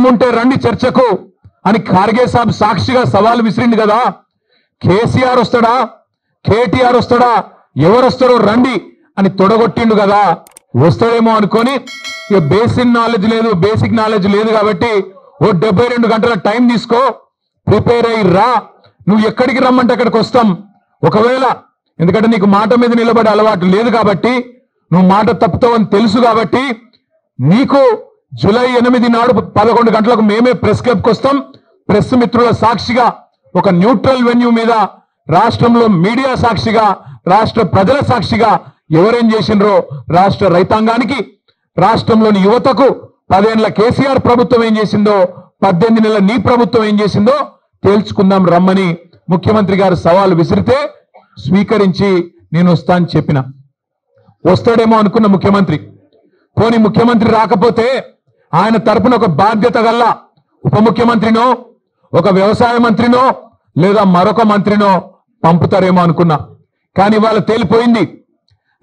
ఉంటే రండి చర్చకు అని ఖార్గే సాబ్ సాక్షిగా సవాల్ విసిరింది కదా. కేసీఆర్ వస్తాడా, కేటీఆర్ వస్తాడా, ఎవరు వస్తారో రండి అని తొడగొట్టిండు కదా. వస్తాడేమో అనుకొని ఇక బేసిక్ నాలెడ్జ్ లేదు కాబట్టి ఓ 72 గంటల టైం తీసుకో, ప్రిపేర్ అయ్యి రా, నువ్వు ఎక్కడికి రమ్మంటే అక్కడికి వస్తాం. ఒకవేళ ఎందుకంటే నీకు మాట మీద నిలబడే అలవాటు లేదు కాబట్టి, నువ్వు మాట తప్పుతావని తెలుసు కాబట్టి, నీకు జూలై 8 నాడు 11 గంటలకు మేమే ప్రెస్ క్లబ్కి వస్తాం. ప్రెస్ మిత్రుల సాక్షిగా ఒక న్యూట్రల్ వెన్యూ మీద రాష్ట్రంలో మీడియా సాక్షిగా, రాష్ట్ర ప్రజల సాక్షిగా ఎవరేం చేసినరో, రాష్ట్ర రైతాంగానికి, రాష్ట్రంలోని యువతకు 10 ఏళ్ల కేసీఆర్ ప్రభుత్వం ఏం చేసిందో, 18 నెలల నీ ప్రభుత్వం ఏం చేసిందో తేల్చుకుందాం రమ్మని ముఖ్యమంత్రి గారు సవాల్ విసిరితే స్వీకరించి నేను వస్తా అని చెప్పిన. వస్తాడేమో అనుకున్న ముఖ్యమంత్రి. పోనీ ముఖ్యమంత్రి రాకపోతే ఆయన తరపున ఒక బాధ్యత గల్ల ఉప ముఖ్యమంత్రినో, ఒక వ్యవసాయ మంత్రినో, లేదా మరొక మంత్రినో పంపుతారేమో అనుకున్నా. కానీ ఇవాళ తేలిపోయింది,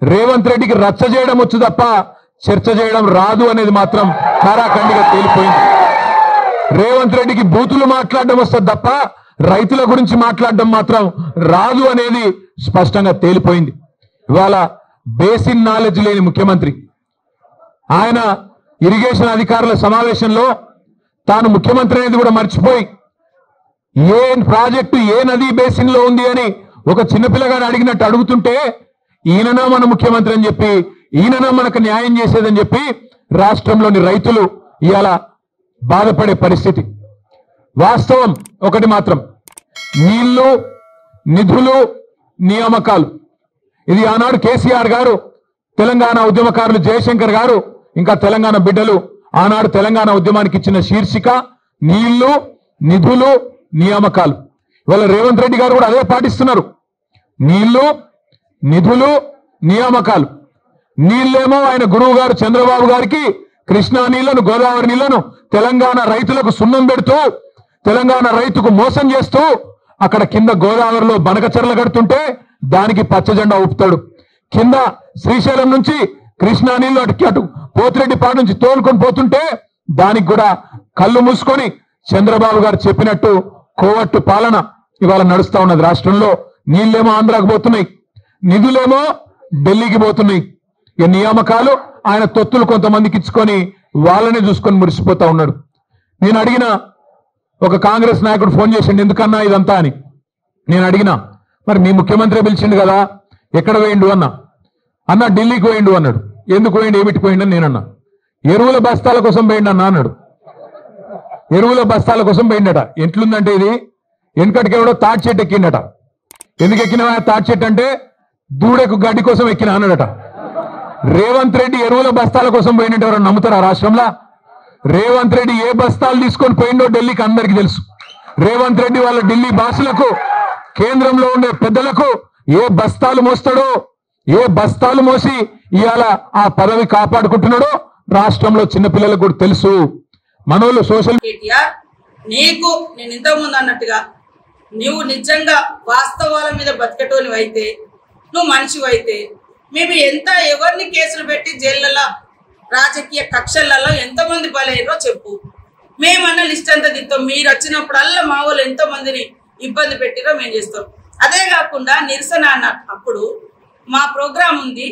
రేవంత్ రెడ్డికి రచ్చ చేయడం వచ్చు తప్ప చర్చ చేయడం రాదు అనేది మాత్రం కారాఖండిగా తేలిపోయింది. రేవంత్ రెడ్డికి బూతులు మాట్లాడడం వస్తుంది తప్ప రైతుల గురించి మాట్లాడడం మాత్రం రాదు అనేది స్పష్టంగా తేలిపోయింది. ఇవాళ బేసిక్ నాలెడ్జ్ లేని ముఖ్యమంత్రి. ఆయన ఇరిగేషన్ అధికారుల సమావేశంలో తాను ముఖ్యమంత్రి అనేది కూడా మర్చిపోయి ఏ ప్రాజెక్టు ఏ నదీ బేసిన్ లో ఉంది అని ఒక చిన్నపిల్లగాడు అడిగినట్టు అడుగుతుంటే, ఈయననా మన ముఖ్యమంత్రి అని చెప్పి, ఈయననా మనకు న్యాయం చేసేదని చెప్పి రాష్ట్రంలోని రైతులు ఇవాళ బాధపడే పరిస్థితి. వాస్తవం ఒకటి మాత్రం, నీళ్లు, నిధులు, నియామకాలు, ఇది ఆనాడు కేసీఆర్ గారు, తెలంగాణ ఉద్యమకారులు జయశంకర్ గారు, ఇంకా తెలంగాణ బిడ్డలు ఆనాడు తెలంగాణ ఉద్యమానికి ఇచ్చిన శీర్షిక నీళ్లు, నిధులు, నియామకాలు. ఇవాళ రేవంత్ రెడ్డి గారు కూడా అదే పాటిస్తున్నారు. నీళ్లు, నిధులు, నియామకాలు. నీళ్ళేమో ఆయన గురువు గారు చంద్రబాబు గారికి కృష్ణా నీళ్లను, గోదావరి నీళ్లను తెలంగాణ రైతులకు సున్నం పెడుతూ, తెలంగాణ రైతుకు మోసం చేస్తూ అక్కడ కింద గోదావరిలో బనకచెర్ల కడుతుంటే దానికి పచ్చజెండా ఊపుతాడు. కింద శ్రీశైలం నుంచి కృష్ణా నీళ్లు అటు పోతిరెడ్డిపాడు నుంచి తోలుకొని పోతుంటే దానికి కూడా కళ్ళు మూసుకొని చంద్రబాబు గారు చెప్పినట్టు కోవట్టు పాలన ఇవాళ నడుస్తా ఉన్నది రాష్ట్రంలో. నీళ్ళేమో ఆంధ్రాకు పోతున్నాయి, నిధులేమో ఢిల్లీకి పోతున్నాయి. ఈ నియామకాలు ఆయన తొత్తులు కొంతమందికి ఇచ్చుకొని వాళ్ళనే చూసుకొని మురిసిపోతా ఉన్నాడు. నేను అడిగిన ఒక కాంగ్రెస్ నాయకుడు ఫోన్ చేసిండు, ఎందుకన్నా ఇదంతా అని. నేను అడిగినా, మరి మీ ముఖ్యమంత్రి పిలిచిండు కదా, ఎక్కడ పోయిండు అన్న ఢిల్లీకి పోయిండు అన్నాడు. ఎందుకు పోయిండు, ఏమిటి పోయిండు అని నేనన్నా. ఎరువుల బస్తాల కోసం పోయిండు అన్నాడు. ఎరువుల బస్తాల కోసం పోయిండట. ఎట్లుందంటే ఇది, వెనకటికి ఎవడో తాటి చెట్టు ఎక్కిండట. ఎందుకు ఎక్కినా తాటి చెట్టు అంటే దూడకు గడ్డి కోసం ఎక్కిన అన్నాడట. రేవంత్ రెడ్డి ఎరువుల బస్తాల కోసం పోయినట్టు ఎవరైనా నమ్ముతారా రాష్ట్రంలో? రేవంత్ రెడ్డి ఏ బస్తాలు తీసుకొని పోయిండో ఢిల్లీకి అందరికీ తెలుసు. రేవంత్ రెడ్డి వాళ్ళ ఢిల్లీ భాషలకు, కేంద్రంలో ఉండే పెద్దలకు ఏ బస్తాలు మోస్తాడో, ఏ బస్తాలు మోసి ఇవాళ ఆ పదవి కాపాడుకుంటున్నాడో రాష్ట్రంలో చిన్నపిల్లలకు కూడా తెలుసు. మనోళ్ళు సోషల్ నీకు నేను ఇంతకుముందు అన్నట్టుగా నువ్వు నిజంగా వాస్తవాల మీద బతికటోని అయితే, నువ్వు మనిషివైతే, మేము ఎవరిని కేసులు పెట్టి జైళ్ళలో రాజకీయ కక్షలలో ఎంతమంది బలైనో చెప్పు, మేమన్న లిస్ట్ అంతా తిస్తాం. మీరు వచ్చినప్పుడల్లా మా వాళ్ళు ఎంతో మందిని ఇబ్బంది పెట్టిరో మేము చేస్తాం. అదే కాకుండా నిరసన అన్న అప్పుడు మా ప్రోగ్రాం ఉంది,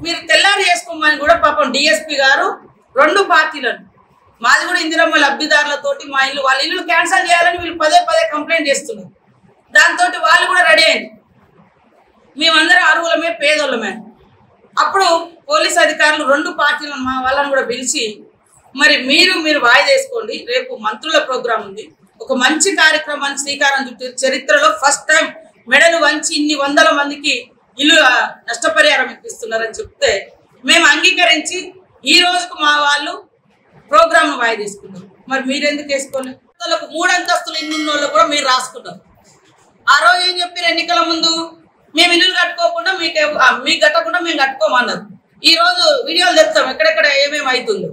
మీరు తెల్లారి చేసుకోమని కూడా పాపం డిఎస్పీ గారు 2 పార్టీలను, మాది కూడా ఇందిరమ్మ లబ్ధిదారులతోటి మా ఇల్లు, వాళ్ళ ఇల్లు క్యాన్సిల్ చేయాలని వీళ్ళు పదే కంప్లైంట్ చేస్తున్నారు. దాంతో వాళ్ళు కూడా రెడీ అయింది, మేమందరం అర్హులమే, పేదోళ్ళమే. అప్పుడు పోలీస్ అధికారులు 2 పార్టీలను మా వాళ్ళని కూడా పిలిచి, మరి మీరు వాయిదా వేసుకోండి, రేపు మంత్రుల ప్రోగ్రాం ఉంది, ఒక మంచి కార్యక్రమాన్ని శ్రీకారం చుట్టూ, చరిత్రలో ఫస్ట్ టైం మెడలు వంచి ఇన్ని 100 మందికి ఇల్లు నష్టపరిహారం ఇప్పిస్తున్నారని చెప్తే మేము అంగీకరించి ఈ రోజుకు మా వాళ్ళు ప్రోగ్రామ్ను వాయిదా తీసుకున్నారు. మరి మీరెందుకు వేసుకోలేదు? 3 అంతస్తులు ఇల్లు వాళ్ళు కూడా మీరు రాసుకున్నారు. ఆ రోజు ఏం చెప్పారు, ఎన్నికల ముందు మేము ఇల్లు కట్టుకోకుండా మీకు కట్టకుండా మేము కట్టుకోమన్నారు. ఈ రోజు వీడియోలు తెస్తాం ఎక్కడెక్కడ ఏమేమి అవుతుందో.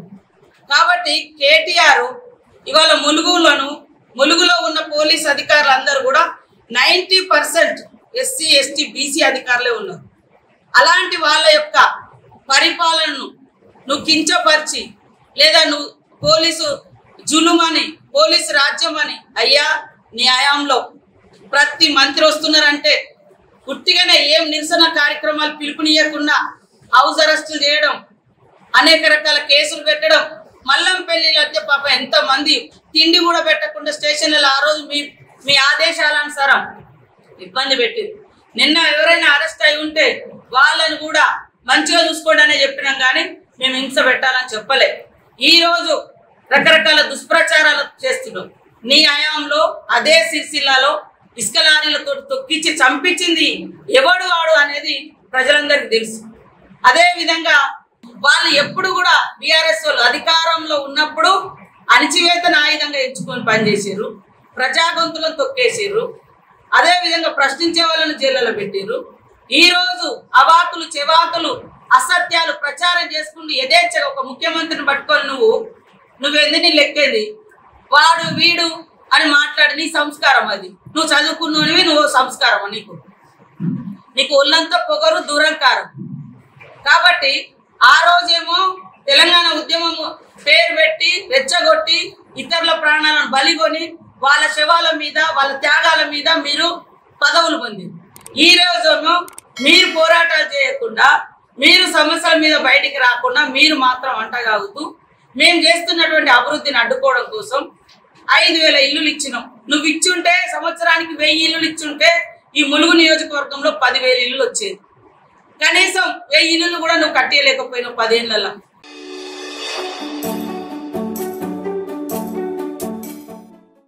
కాబట్టి కేటీఆర్ ఇవాళ ములుగులో ఉన్న పోలీస్ అధికారులు అందరూ కూడా 90% ఎస్సీ ఎస్టీ బీసీ అధికారులే ఉన్నారు. అలాంటి వాళ్ళ యొక్క పరిపాలనను నువ్వు కించపరిచి, లేదా నువ్వు పోలీసు జులుమని, పోలీసు రాజ్యం అని. అయ్యా, నీ హయాంలో ప్రతి మంత్రి వస్తున్నారంటే పుట్టిగానే ఏం నిరసన కార్యక్రమాలు పిలుపునియకుండా హౌస్ అరెస్టులు చేయడం, అనేక రకాల కేసులు పెట్టడం, మల్లంపల్లిలో అయితే పాప ఎంతమంది తిండి కూడా పెట్టకుండా స్టేషన్లలో ఆ రోజు మీ ఆదేశాలనుసారం ఇబ్బంది పెట్టింది. నిన్న ఎవరైనా అరెస్ట్ అయి ఉంటే వాళ్ళని కూడా మంచిగా చూసుకోండి అనే చెప్పినాం, కానీ మేము హింస పెట్టాలని చెప్పలే. ఈరోజు రకరకాల దుష్ప్రచారాలు చేస్తున్నాం. నీ హయాంలో అదే సిరిసిల్లాలో ఇసుక లారీలతో తొక్కించి చంపించింది ఎవడు వాడు అనేది ప్రజలందరికీ తెలుసు. అదే విధంగా వాళ్ళు ఎప్పుడు కూడా బీఆర్ఎస్ వాళ్ళు అధికారంలో ఉన్నప్పుడు అణిచివేతను ఆయుధంగా ఎంచుకొని పనిచేసారు, ప్రజా గొంతులను తొక్కేసారు, అదే విధంగా ప్రశ్నించే వాళ్ళని జైళ్ళలో పెట్టారు. ఈ రోజు అవాకులు చెవాకులు అసత్యాలు ప్రచారం చేసుకుంటూ యథేచ్ఛగా ఒక ముఖ్యమంత్రిని పట్టుకొని నువ్వెందుకు నీ లెక్కేది వాడు వీడు అని మాట్లాడి నీ సంస్కారం అది. నువ్వు చదువుకున్నవి, నువ్వు సంస్కారం నీకు ఒళ్ళంతా పొగరు దూరంకారం. కాబట్టి ఆ రోజేమో తెలంగాణ ఉద్యమం పేరు పెట్టి రెచ్చగొట్టి ఇతరుల ప్రాణాలను బలిగొని వాళ్ళ శవాల మీద వాళ్ళ త్యాగాల మీద మీరు పదవులు పొందింది. ఈ రోజేమో మీరు పోరాటాలు చేయకుండా, మీరు సమస్యల మీద బయటికి రాకుండా మీరు మాత్రం అంటగాగుతూ మేము చేస్తున్నటువంటి అభివృద్ధిని అడ్డుకోవడం కోసం 5,000 ఇల్లులు ఇచ్చినాం. నువ్వు ఇచ్చుంటే సంవత్సరానికి 1000 ఇల్లులు ఇచ్చుంటే ఈ ములుగు నియోజకవర్గంలో 10,000 ఇల్లులు వచ్చేది. కనీసం 1000 ఇల్లులు కూడా నువ్వు కట్టేయలేకపోయినావు 10 ఏళ్లలో.